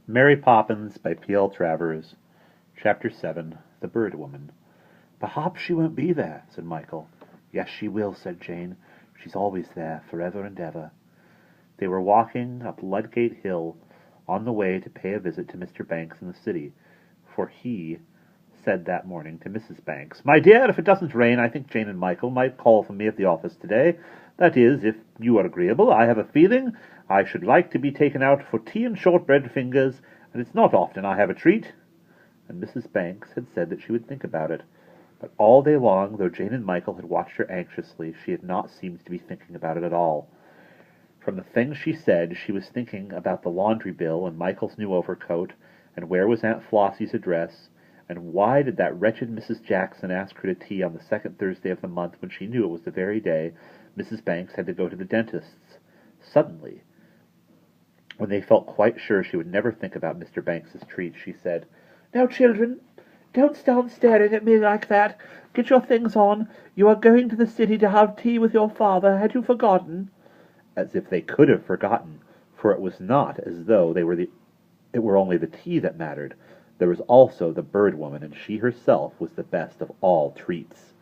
Mary Poppins by P.L. Travers. Chapter 7. The Bird Woman. "Perhaps she won't be there," said Michael. "Yes, she will," said Jane. "She's always there, forever and ever." They were walking up Ludgate Hill, on the way to pay a visit to Mr. Banks in the city, for he said that morning to Mrs. Banks, "My dear, if it doesn't rain, I think Jane and Michael might call for me at the office today. That is, if you are agreeable. I have a feeling I should like to be taken out for tea and shortbread fingers, and it's not often I have a treat." And Mrs. Banks had said that she would think about it. But all day long, though Jane and Michael had watched her anxiously, she had not seemed to be thinking about it at all. From the things she said, she was thinking about the laundry bill and Michael's new overcoat, and where was Aunt Flossie's address, and why did that wretched Mrs. Jackson ask her to tea on the second Thursday of the month when she knew it was the very day Mrs. Banks had to go to the dentist's? Suddenly, when they felt quite sure she would never think about Mr. Banks's treat, she said, "Now, children, don't stand staring at me like that. Get your things on. You are going to the city to have tea with your father. Had you forgotten?" As if they could have forgotten, for it was not as though it were only the tea that mattered. There was also the Bird Woman, and she herself was the best of all treats.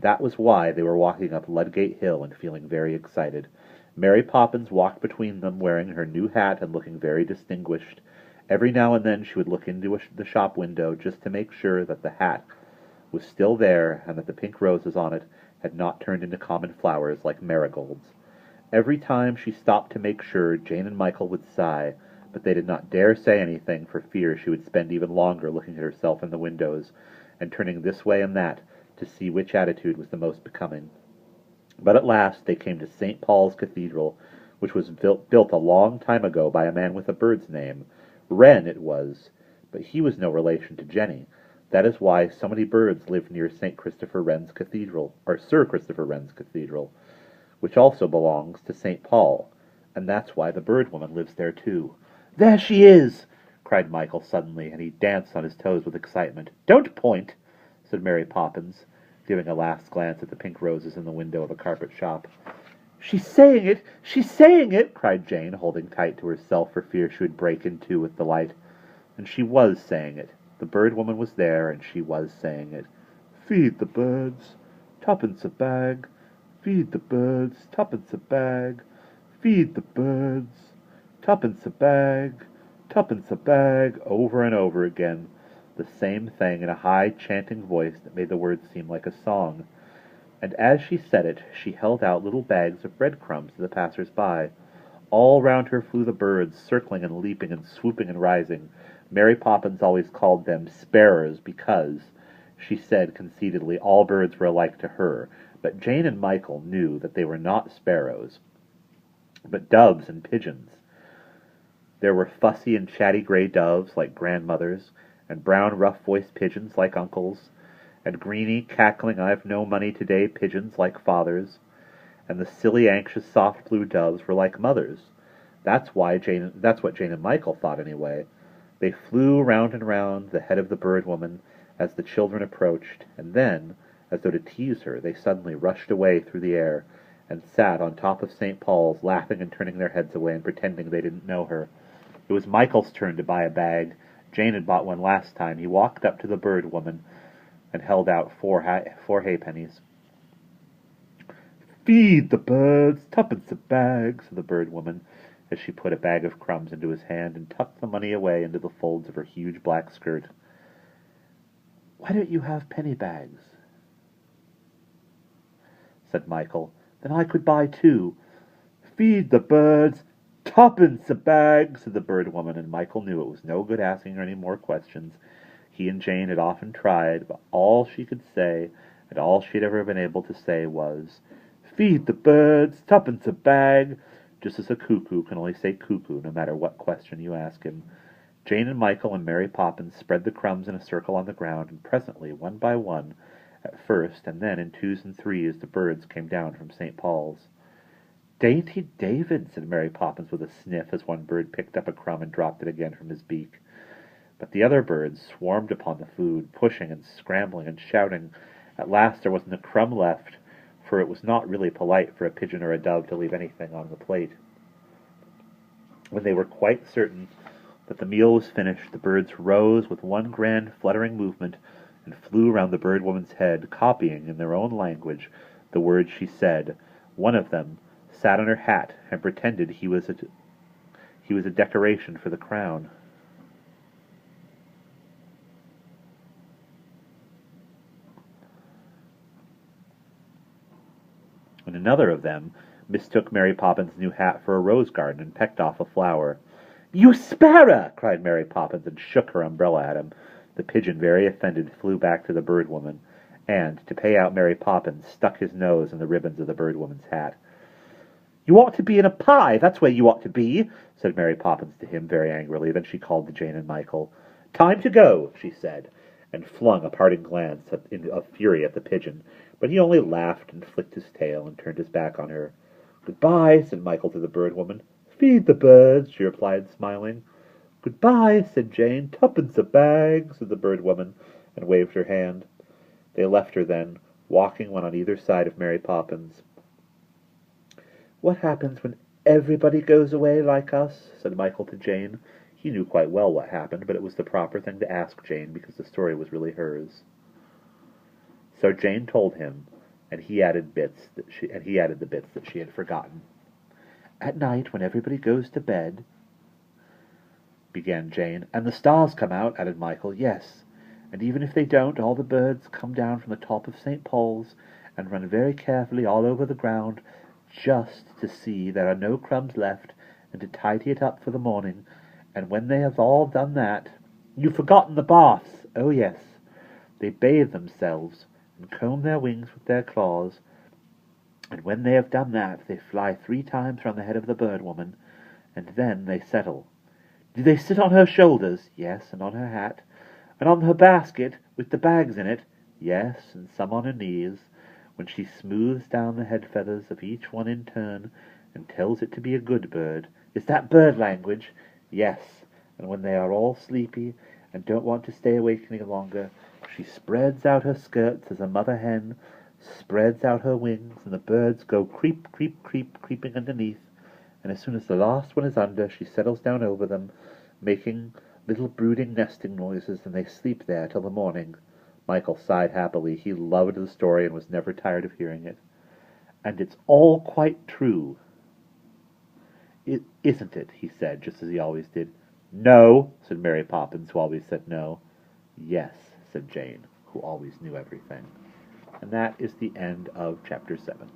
That was why they were walking up Ludgate Hill and feeling very excited. Mary Poppins walked between them, wearing her new hat and looking very distinguished. Every now and then she would look into the shop window just to make sure that the hat was still there and that the pink roses on it had not turned into common flowers like marigolds. Every time she stopped to make sure, Jane and Michael would sigh, but they did not dare say anything for fear she would spend even longer looking at herself in the windows and turning this way and that to see which attitude was the most becoming. But at last they came to St. Paul's Cathedral, which was built a long time ago by a man with a bird's name. Wren it was, but he was no relation to Jenny. That is why so many birds lived near St. Christopher Wren's Cathedral, or Sir Christopher Wren's Cathedral, which also belongs to St. Paul, and that's why the Bird Woman lives there too. "There she is!" cried Michael suddenly, and he danced on his toes with excitement. "Don't point," said Mary Poppins, giving a last glance at the pink roses in the window of a carpet shop. "She's saying it! She's saying it!" cried Jane, holding tight to herself for fear she would break in two with delight. And she was saying it. The Bird Woman was there, and she was saying it. "Feed the birds, twopence a bag. Feed the birds, twopence a bag. Feed the birds, twopence a bag, twopence a bag," over and over again, the same thing in a high chanting voice that made the words seem like a song. And as she said it, she held out little bags of breadcrumbs to the passers-by. All round her flew the birds, circling and leaping and swooping and rising. Mary Poppins always called them sparrows because, she said conceitedly, all birds were alike to her, but Jane and Michael knew that they were not sparrows, but doves and pigeons. There were fussy and chatty gray doves like grandmothers, and brown rough-voiced pigeons like uncles, and greeny, cackling "I've no money today" pigeons like fathers, and the silly, anxious, soft blue doves were like mothers. That's what Jane and Michael thought anyway. They flew round and round the head of the Bird Woman as the children approached, and then, as though to tease her, they suddenly rushed away through the air and sat on top of St. Paul's, laughing and turning their heads away and pretending they didn't know her. It was Michael's turn to buy a bag. Jane had bought one last time. He walked up to the Bird Woman and held out four halfpennies. "Feed the birds, twopence a bag," said the Bird Woman, as she put a bag of crumbs into his hand and tucked the money away into the folds of her huge black skirt. "Why don't you have penny bags?" said Michael. "Then I could buy two." "Feed the birds, twopence a bag," said the Bird Woman, and Michael knew it was no good asking her any more questions. He and Jane had often tried, but all she could say, and all she had ever been able to say, was, "Feed the birds, twopence a bag," just as a cuckoo can only say cuckoo no matter what question you ask him. Jane and Michael and Mary Poppins spread the crumbs in a circle on the ground, and presently, one by one, at first, and then in twos and threes, the birds came down from St. Paul's. "Dainty David," said Mary Poppins with a sniff as one bird picked up a crumb and dropped it again from his beak. But the other birds swarmed upon the food, pushing and scrambling and shouting. At last there wasn't a crumb left, for it was not really polite for a pigeon or a dove to leave anything on the plate. When they were quite certain But the meal was finished. The birds rose with one grand fluttering movement and flew round the bird-woman's head, copying, in their own language, the words she said. One of them sat on her hat and pretended he was a decoration for the crown. And another of them mistook Mary Poppins' new hat for a rose garden and pecked off a flower. "You sparrow!" cried Mary Poppins, and shook her umbrella at him. The pigeon, very offended, flew back to the bird-woman, and, to pay out Mary Poppins, stuck his nose in the ribbons of the bird-woman's hat. "You ought to be in a pie, that's where you ought to be," said Mary Poppins to him very angrily. Then she called to Jane and Michael. "Time to go," she said, and flung a parting glance of fury at the pigeon, but he only laughed and flicked his tail and turned his back on her. "Good-bye," said Michael to the bird-woman. "Feed the birds," she replied, smiling. "Good-bye," said Jane. "Tuppence a bag," said the bird-woman, and waved her hand. They left her then, walking one on either side of Mary Poppins. "What happens when everybody goes away like us?" said Michael to Jane. He knew quite well what happened, but it was the proper thing to ask Jane because the story was really hers. So Jane told him, and he added the bits that she had forgotten. "At night, when everybody goes to bed," began Jane. "And the stars come out," added Michael. "Yes, and even if they don't, all the birds come down from the top of St. Paul's and run very carefully all over the ground, just to see there are no crumbs left, and to tidy it up for the morning. And when they have all done that—" "You've forgotten the baths!" "Oh, yes. They bathe themselves, and comb their wings with their claws, and when they have done that, they fly 3 times round the head of the bird-woman, and then they settle." "Do they sit on her shoulders?" "Yes, and on her hat." "And on her basket, with the bags in it?" "Yes, and some on her knees, when she smooths down the head feathers of each one in turn, and tells it to be a good bird." "Is that bird language?" "Yes, and when they are all sleepy, and don't want to stay awake any longer, she spreads out her skirts as a mother hen spreads out her wings, and the birds go creep, creep, creep, creeping underneath, and as soon as the last one is under, she settles down over them, making little brooding nesting noises, and they sleep there till the morning." Michael sighed happily. He loved the story and was never tired of hearing it. "And it's all quite true, isn't it?" he said, just as he always did. "No," said Mary Poppins, who always said no. "Yes," said Jane, who always knew everything. And that is the end of Chapter 7.